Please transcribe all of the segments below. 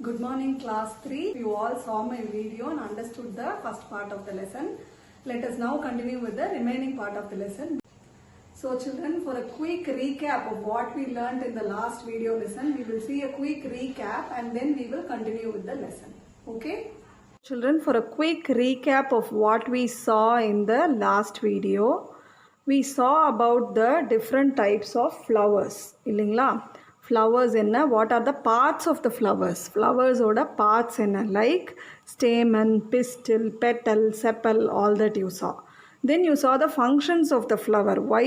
Good morning class 3. You all saw my video and understood the first part of the lesson. Let us now continue with the remaining part of the lesson. So children, for a quick recap of what we learned in the last video lesson, we will see a quick recap and then we will continue with the lesson. Okay? Children, for a quick recap of what we saw in the last video, we saw about the different types of flowers. Illingla? Flowers enna, what are the parts of the flowers? Flowers oda parts enna, like stamen, pistil, petal, sepal, all that you saw. Then you saw the functions of the flower. Why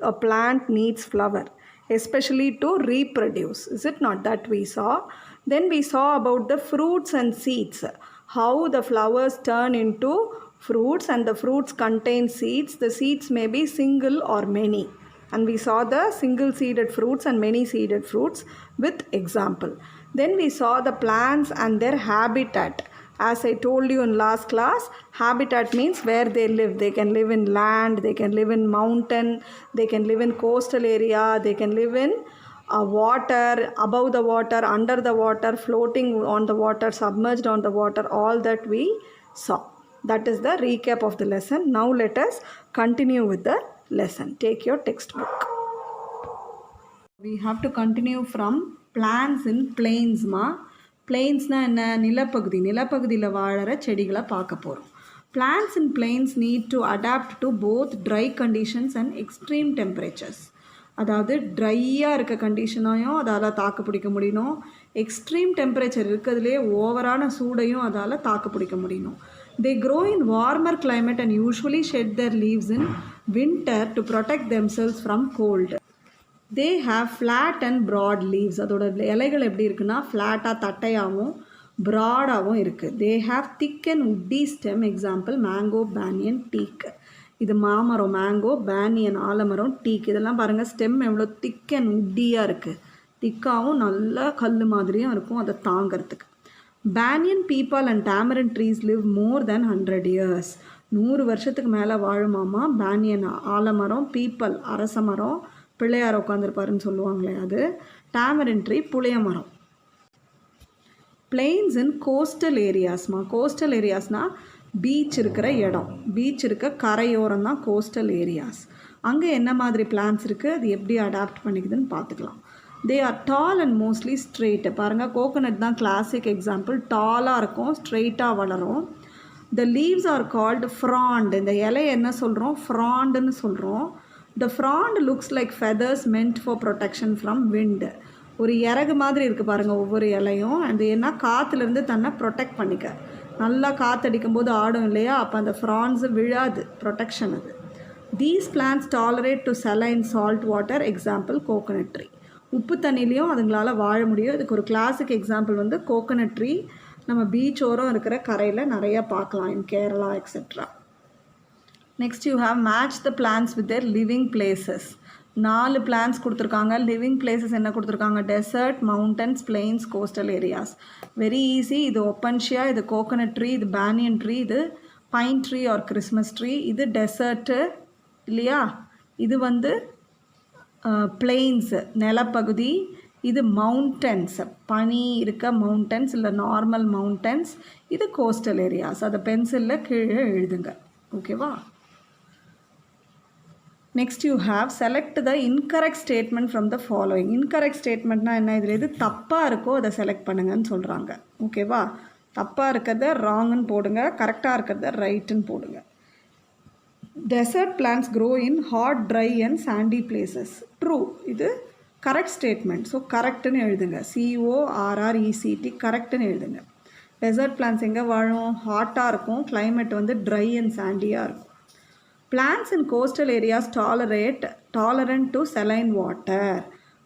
a plant needs flower? Especially to reproduce. Is it not that we saw? Then we saw about the fruits and seeds. How the flowers turn into fruits and the fruits contain seeds. The seeds may be single or many. And we saw the single seeded fruits and many seeded fruits with example. Then we saw the plants and their habitat. As I told you in last class, habitat means where they live. They can live in land, they can live in mountain, they can live in coastal area, they can live in water, above the water, under the water, floating on the water, submerged on the water, all that we saw. That is the recap of the lesson. Now let us continue with the lesson. Take your textbook. We have to continue from plants in plains ma. Plains na enna nilapagudila vaazhara செடிகளை பார்க்க போறோம். Plants in plains need to adapt to both dry conditions and extreme temperatures. அதாவது ட்ரையாக இருக்க கண்டிஷனையும் அதால் தாக்கு பிடிக்க முடியணும், எக்ஸ்ட்ரீம் டெம்பரேச்சர் இருக்கிறதுலே ஓவரான சூடையும் அதால் தாக்கு பிடிக்க முடியணும். They grow in warmer climate and usually shed their leaves in winter to protect themselves from cold. They have flat and broad leaves. அதோட இலைகள் எப்படி இருக்குன்னா ஃப்ளாட்டாக தட்டையாகவும் ப்ராடாகவும் இருக்குது. They have thick and woody stem. Example mango, banyan, teak. இது மாமரம் mango, banyan ஆலமரம், டீக். இதெல்லாம் பாருங்கள் ஸ்டெம் எவ்வளோ திக் அண்ட் உட்டியாக இருக்குது. திக்காகவும் நல்லா கல் மாதிரியும் இருக்கும் அதை தாங்கிறதுக்கு. Banyan peepal and tamarind trees live more than 100 years. 100 வருஷத்துக்கு மேலே வாழுமாமா பேனியன் ஆலமரம், பீப்பல் அரச மரம், பிள்ளையார் உட்காந்துருப்பாருன்னு சொல்லுவாங்களே அது, டேமரன் ட்ரீ புளிய மரம். பிளெயின்ஸ் இன் கோஸ்டல் ஏரியாஸ்மா. கோஸ்டல் ஏரியாஸ்னால் பீச் இருக்கிற இடம், பீச் இருக்க கரையோரம் தான் கோஸ்டல் ஏரியாஸ். அங்கே என்ன மாதிரி பிளான்ஸ் இருக்குது, அது எப்படி அடாப்ட் பண்ணிக்குதுன்னு பார்த்துக்கலாம். They are tall and mostly straight. பாருங்கள் கோகோனட் தான் கிளாசிக் எக்ஸாம்பிள். டாலாக இருக்கும், ஸ்ட்ரெயிட்டாக வளரும். The leaves are called frond. இந்த இலையை என்ன சொல்கிறோம், ஃப்ராண்டுன்னு சொல்கிறோம். The frond looks like feathers meant for protection from wind. ஒரு இறகு மாதிரி இருக்குது பாருங்கள் ஒவ்வொரு இலையும். அது என்ன காற்றுலேருந்து தன்னை ப்ரொடெக்ட் பண்ணிக்க. நல்லா காற்றடிக்கும் போது ஆடும் இல்லையா, அப்போ அந்த ஃப்ரான்ஸு விழாது, ப்ரொடெக்ஷன் அது. These plants tolerate to saline salt water. Example coconut tree. உப்பு தண்ணிலையும் அதுங்களால் வாழ முடியும். இதுக்கு ஒரு கிளாசிக் எக்ஸாம்பிள் வந்து கோகோனட் ட்ரீ. நம்ம பீச் ஓரம் இருக்கிற கரையில் நிறையா பார்க்கலாம் in Kerala etcetera. Next you have match the plants with their living places. 4 plants கொடுத்துருக்காங்க. லிவிங் பிளேசஸ் என்ன கொடுத்துருக்காங்க, desert, mountains, plains, coastal areas. Very easy. இது ஒப்பன்ஷியா, இது கோகோனட் ட்ரீ, இது பேனியன் ட்ரீ, இது pine tree R Christmas tree. இது dessert இல்லையா, இது வந்து பிளெயின்ஸு நிலப்பகுதி, இது மவுண்டன்ஸ் பனி இருக்க மவுண்டன்ஸ் இல்லை நார்மல் மவுண்டன்ஸ், இது கோஸ்டல் ஏரியாஸ். அதை பென்சிலில் கீழே எழுதுங்க. ஓகேவா. Next you have select the incorrect statement from the following. Incorrect ஸ்டேட்மெண்ட்னா என்ன, இதில் எது தப்பாக இருக்கோ அதை செலக்ட் பண்ணுங்கன்னு சொல்கிறாங்க. ஓகேவா. தப்பாக இருக்கிறத ராங்குன்னு போடுங்க, கரெக்டாக இருக்கிறத ரைட்டுன்னு போடுங்க. Desert plants grow in hot, dry and sandy places. True. இது கரெக்ட் ஸ்டேட்மெண்ட். ஸோ கரெக்டுன்னு எழுதுங்க. CORRECT கரெக்டுன்னு எழுதுங்க. டெசர்ட் பிளான்ஸ் எங்கே வாழும், ஹாட்டாக இருக்கும், கிளைமேட் வந்து ட்ரை அண்ட் சாண்டியாக இருக்கும். Plants in coastal areas tolerant to saline water.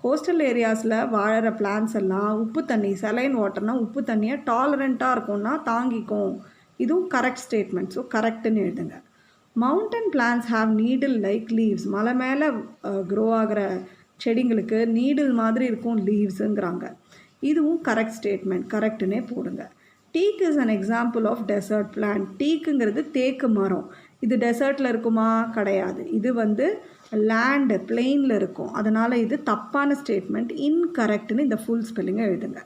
Coastal ஏரியாஸில் வாழற பிளான்ஸ் எல்லாம் உப்பு தண்ணி, saline வாட்டர்னால் உப்பு தண்ணியை டாலரண்ட்டாக இருக்கும்னா தாங்கிக்கும். இதுவும் கரெக்ட் ஸ்டேட்மெண்ட். ஸோ கரெக்டுன்னு எழுதுங்க. Mountain plants have needle like leaves. மலை மேலே க்ரோ ஆகிற செடிங்களுக்கு நீடில் மாதிரி இருக்கும் லீவ்ஸுங்கிறாங்க. இதுவும் கரெக்ட் ஸ்டேட்மெண்ட், கரெக்டுன்னே போடுங்க. Teak is an example of desert plant. டீக்குங்கிறது தேக்கு மரம். இது டெசர்ட்டில் இருக்குமா, கிடையாது. இது வந்து லேண்டு பிளெயினில் இருக்கும். அதனால் இது தப்பான ஸ்டேட்மெண்ட், இன்கரெக்ட்னு இந்த ஃபுல் ஸ்பெல்லிங்கை எழுதுங்க.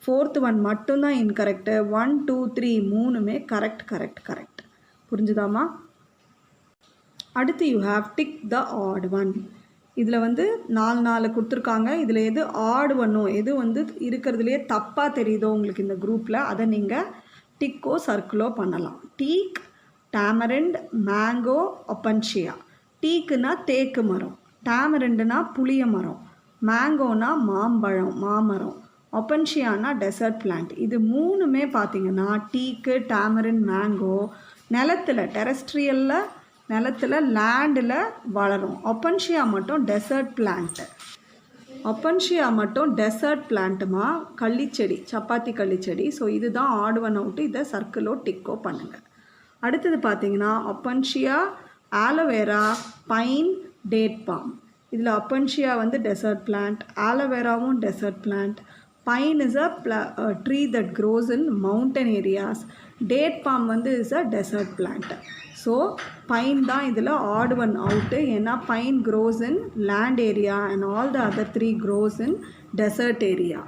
4th ஒன் மட்டும்தான் இன்கரெக்டு. 1 2 3 மூணுமே கரெக்ட். புரிஞ்சுதாமா? அடுத்து you have tick the odd one. இதில் வந்து 4 கொடுத்துருக்காங்க. இதில் எது ஆட் ஒன்னோ, எது வந்து இருக்கிறதுலையே தப்பாக தெரியுதோ உங்களுக்கு இந்த குரூப்பில், அதை நீங்கள் டிக்கோ சர்க்கிளோ பண்ணலாம். டீக், டேமரிண்ட், மேங்கோ, ஒப்பன்ஷியா. டீக்குனா தேக்கு மரம், டேமரிண்டுனா புளிய மரம், மேங்கோனா மாமரம், ஒப்பன்ஷியானா டெசர்ட் பிளான்ட். இது மூணுமே பார்த்தீங்கன்னா டீக்கு, டேமரிண்ட், மேங்கோ நிலத்தில் டெரஸ்ட்ரியலில் நிலத்தில் லேண்டில் வளரும். ஒப்பன்ஷியா மட்டும் டெசர்ட் பிளான்ட்டுமா, கள்ளிச்செடி, சப்பாத்தி கள்ளிச்செடி. ஸோ இதுதான் ஆட் ஒன் அவுட்டு. இதை சர்க்கிளோ டிக்கோ பண்ணுங்கள். அடுத்தது பார்த்தீங்கன்னா opuntia, aloe vera, pine, date palm. இதில் ஒப்பன்ஷியா வந்து டெசர்ட் பிளான்ட், ஆலோவேராவும் desert plant, pine is a tree that grows in mountain areas, date palm வந்து is a desert plant. So pine தான் இதில் ஆட் ஒன் அவுட்டு. ஏன்னா pine grows in land area and all the other 3 grows in dessert area.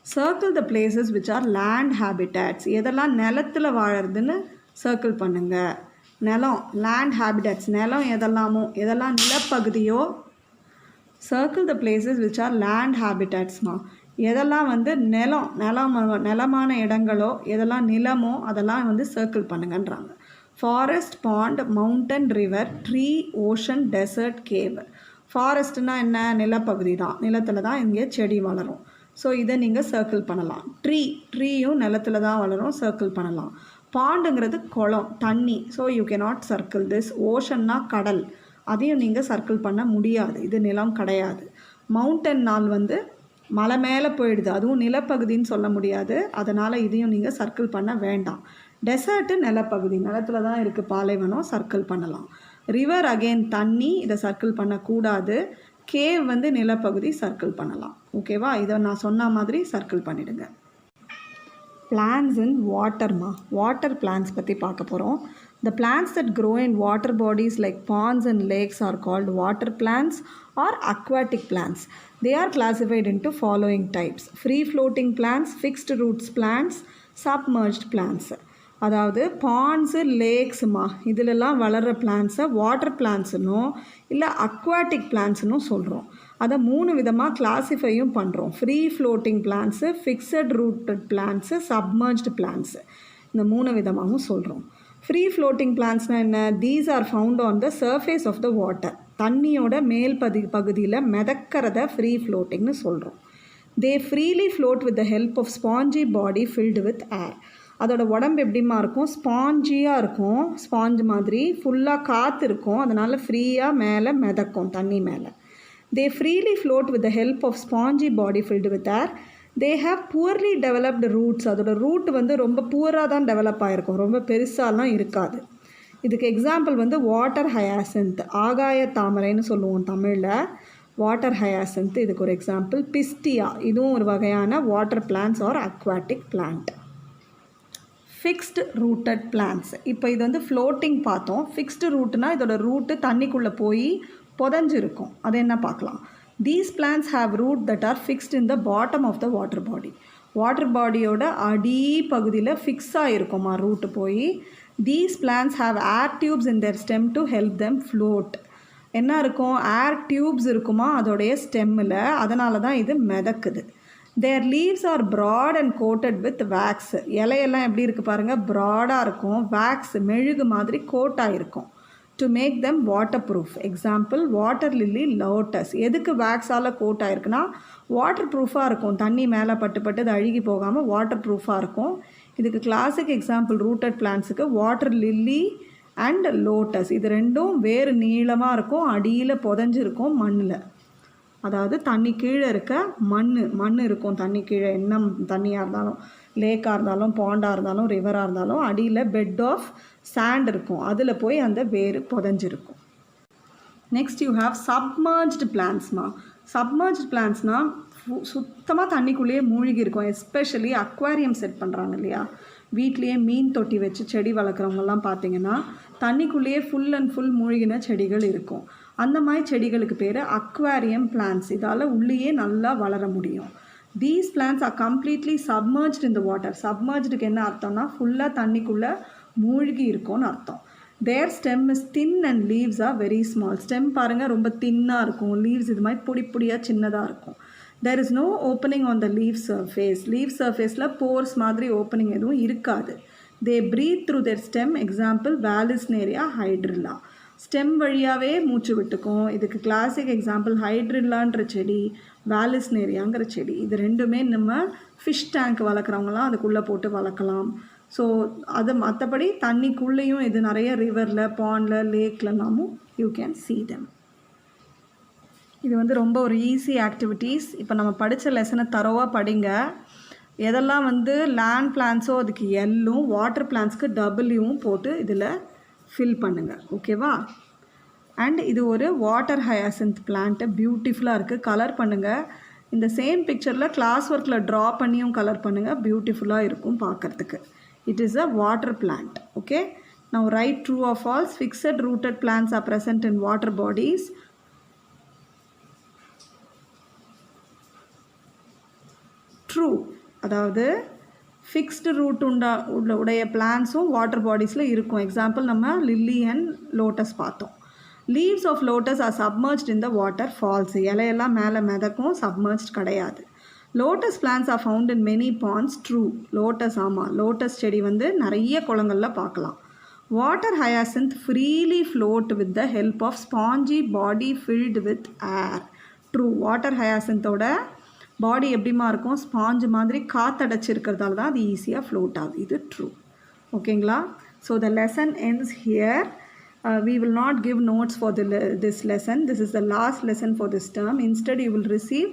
Circle the places which are land habitats. எதெல்லாம் நிலத்தில் வாழறதுன்னு circle பண்ணுங்கள். நிலம், land habitats, நிலம் எதெல்லாம் நிலப்பகுதியோ. Circle the places which are land ஹேபிட்டாட்ஸ்மா, எதெல்லாம் வந்து நிலமான இடங்களோ, எதெல்லாம் நிலமோ அதெல்லாம் வந்து சர்க்கிள் பண்ணுங்கன்றாங்க. Forest, pond, mountain, river, tree, ocean, desert, cave. ஃபாரஸ்ட்னா என்ன? நிலப்பகுதி தான், நிலத்தில் தான் இங்கே செடி வளரும். ஸோ இதை நீங்கள் சர்க்கிள் பண்ணலாம். ட்ரீயும் நிலத்தில் தான் வளரும், சர்க்கிள் பண்ணலாம். பாண்டுங்கிறது குளம், தண்ணி. So you cannot circle this. ஓஷன்னா கடல், அதையும் நீங்கள் சர்க்கிள் பண்ண முடியாது, இது நிலம் கிடையாது. மவுண்டன் நாள் வந்து மலை மேலே போயிடுது, அதுவும் நிலப்பகுதின்னு சொல்ல முடியாது, அதனால் இதையும் நீங்கள் சர்க்கிள் பண்ண வேண்டாம். டெசர்ட்டு நிலப்பகுதி, நிலத்தில் தான் இருக்குது, பாலைவனம், சர்க்கிள் பண்ணலாம். ரிவர் அகெயின் தண்ணி, இதை சர்க்கிள் பண்ணக்கூடாது. கேவ் வந்து நிலப்பகுதி, சர்க்கிள் பண்ணலாம். ஓகேவா? இதை நான் சொன்ன மாதிரி சர்க்கிள் பண்ணிவிடுங்க. பிளான்ஸ் இன் வாட்டர்மா, வாட்டர் பிளான்ஸ் பற்றி பார்க்க போகிறோம். The plants that grow in water bodies like ponds and lakes are called water plants or aquatic plants. They are classified into following types: free floating plants, fixed roots plants, submerged plants. அதாவது bonds, லேக்ஸுமா, இதிலெல்லாம் வளர்கிற பிளான்ஸை water பிளான்ட்ஸுன்னும் இல்லை aquatic பிளான்ட்ஸுன்னும் சொல்கிறோம். அதை 3 விதமாக கிளாஸிஃபையும் பண்ணுறோம். Free floating plants, fixed rooted plants, submerged plants, இந்த 3 விதமாகவும் சொல்கிறோம். ஃப்ரீ ஃப்ளோட்டிங் பிளான்ட்ஸ்னால் என்ன? These are found on the surface of the water. தண்ணியோட மேல் பகுதியில் மிதக்கிறத ஃப்ரீ ஃப்ளோட்டிங்னு சொல்கிறோம். They freely float with the help of spongy body filled with air. அதோட உடம்பு எப்படிமா இருக்கும்? ஸ்பாஞ்சியாக இருக்கும், ஸ்பாஞ்ச் மாதிரி ஃபுல்லாக காற்று இருக்கும், அதனால் ஃப்ரீயாக மேலே மிதக்கும் தண்ணி மேலே. They freely float with the help of spongy body filled with air. They have poorly developed roots. அதோட ரூட் வந்து ரொம்ப புவராக தான் டெவலப் ஆகிருக்கும், ரொம்ப பெருசாலாம் இருக்காது. இதுக்கு எக்ஸாம்பிள் வந்து வாட்டர் ஹயாசின்த், ஆகாய தாமரைன்னு சொல்லுவோம் தமிழில். வாட்டர் ஹயாசின்த் இதுக்கு ஒரு எக்ஸாம்பிள். பிஸ்டியா, இதுவும் ஒரு வகையான water plants R aquatic plant. Fixed rooted plants, இப்போ இது வந்து ஃப்ளோட்டிங் பார்த்தோம். ஃபிக்ஸ்டு ரூட்னா இதோட ரூட்டு தண்ணிக்குள்ளே போய் புதஞ்சிருக்கும், அது என்ன பார்க்கலாம். These plants have root that are fixed in the bottom of the water body. Water பாடியோட அடி பகுதியில் ஃபிக்ஸாக இருக்குமா ரூட்டு போய். These plants have air tubes in their stem to help them float. என்ன இருக்கும்? ஏர் டியூப்ஸ் இருக்குமா அதோடைய ஸ்டெம்மில், அதனால தான் இது மிதக்குது. Their leaves are broad and coated with wax. இலையெல்லாம் எப்படி இருக்குது பாருங்கள், ப்ராடாக இருக்கும், வேக்ஸ் மெழுகு மாதிரி கோட்டாக இருக்கும். To make them waterproof. Example water lily, lotus. எதுக்கு வேக்ஸால் கோட் ஆகிருக்குன்னா வாட்டர் ப்ரூஃபாக இருக்கும், தண்ணி மேலே பட்டு அது அழுகி போகாமல் வாட்டர் ப்ரூஃபாக இருக்கும். இதுக்கு கிளாசிக் எக்ஸாம்பிள் ரூட்டட் பிளான்ட்ஸுக்கு வாட்டர் லில்லி அண்ட் லோட்டஸ். இது ரெண்டும் வேறு நீளமாக இருக்கும், அடியில் புதஞ்சிருக்கும் மண்ணில். அதாவது தண்ணி கீழே இருக்க மண் இருக்கும், தண்ணி கீழே என்ன தண்ணியாக இருந்தாலும், லேக்காக இருந்தாலும், பாண்டாக இருந்தாலும், ரிவராக இருந்தாலும் அடியில் பெட் ஆஃப் சாண்ட் இருக்கும், அதில் போய் அந்த வேறு புதஞ்சிருக்கும். நெக்ஸ்ட் யூ ஹாவ் சப்மர்ஜ்டு பிளான்ட்ஸ்மா. சப்மர்ஜ்டு பிளான்ட்ஸ்னால் சுத்தமாக தண்ணிக்குள்ளேயே மூழ்கி இருக்கும். எஸ்பெஷலி அக்வாரியம் செட் பண்ணுறாங்க இல்லையா, வீட்லேயே மீன் தொட்டி வச்சு செடி வளர்க்குறவங்கலாம் பார்த்திங்கன்னா தண்ணிக்குள்ளேயே ஃபுல் அண்ட் ஃபுல் மூழ்கின செடிகள் இருக்கும். அந்த மாதிரி செடிகளுக்கு பேர் அக்வாரியம் பிளான்ட்ஸ். இதால் உள்ளேயே நல்லா வளர முடியும். These plants are completely submerged in the water. Submerged என்ன அர்த்தம்னா ஃபுல்லாக தண்ணிக்குள்ளே மூழ்கி இருக்கும்னு அர்த்தம். Their stem is thin and leaves are very small. Stem பாருங்கள் ரொம்ப தின்னாக இருக்கும், leaves இது மாதிரி பொடி பொடியாக சின்னதாக இருக்கும். There is no opening on the leaf surface. Leaf surfaceல pores மாதிரி opening எதுவும் இருக்காது. They breathe through their stem. Example Vallisneria hydrilla. Stem வழியாகவே மூச்சு விட்டுக்கும். இதுக்கு கிளாசிக் எக்ஸாம்பிள் ஹைட்ரில்லான்ற செடி, வேலிஸ்னேரியாங்கிற செடி. இது ரெண்டுமே நம்ம ஃபிஷ் டேங்க் வளர்க்குறவங்களாம் அதுக்குள்ளே போட்டு வளர்க்கலாம். ஸோ அது மற்றபடி தண்ணிக்குள்ளேயும் இது நிறைய ரிவரில், பாண்டில், லேக்லலாமும் யூ கேன் see them. இது வந்து ரொம்ப ஒரு ஈஸி ஆக்டிவிட்டீஸ். இப்போ நம்ம படித்த லெசனை தரோவாக படிங்க. எதெல்லாம் வந்து லேண்ட் பிளான்ஸோ அதுக்கு எல்லும், வாட்டர் பிளான்ஸ்க்கு டபுள்யூவும் போட்டு இதில் ஃபில் பண்ணுங்கள். ஓகேவா? அண்ட் இது ஒரு வாட்டர் ஹயாசின்த் பிளான்ட்டு, பியூட்டிஃபுல்லாக இருக்குது. கலர் பண்ணுங்கள். இந்த சேம் பிக்சரில் கிளாஸ் ஒர்க்கில் ட்ரா பண்ணியும் கலர் பண்ணுங்கள். பியூட்டிஃபுல்லாக இருக்கும் பார்க்குறதுக்கு. It is a water plant. Okay, now write true or false. Fixed rooted plants are present in water bodies. True, அதாவது ஃபிக்ஸ்டு ரூட் உடைய பிளான்ஸும் வாட்டர் பாடிஸில் இருக்கும். எக்ஸாம்பிள் நம்ம லில்லி அண்ட் லோட்டஸ் பார்த்தோம். Leaves of lotus are submerged in the water, false. இலையெல்லாம் மேலே மிதக்கும், சப்மர்ஜ்ட் கிடையாது. Lotus plants are found in many ponds, true. Lotus, ஆமாம், லோட்டஸ் செடி வந்து நிறைய குளங்களில் பார்க்கலாம். Water ஹயாசின்த் freely float with the help of spongy body filled with air, true. Water ஹயாசின்த்தோட பாடி எப்படிமா இருக்கும், ஸ்பாஞ்சு மாதிரி காற்றடைச்சிருக்கிறதால தான் அது ஈஸியாக ஃப்ளோட் ஆகுது. இது ட்ரூ. ஓகேங்களா? So the lesson ends here. We will not give notes for this lesson. This is the last lesson for this term. Instead you will receive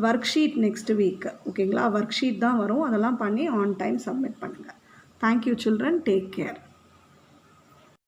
worksheet next week. ஓகேங்களா? worksheet தான் வரும். அதெல்லாம் பண்ணி on time submit பண்ணுங்கள். Thank you children. Take care.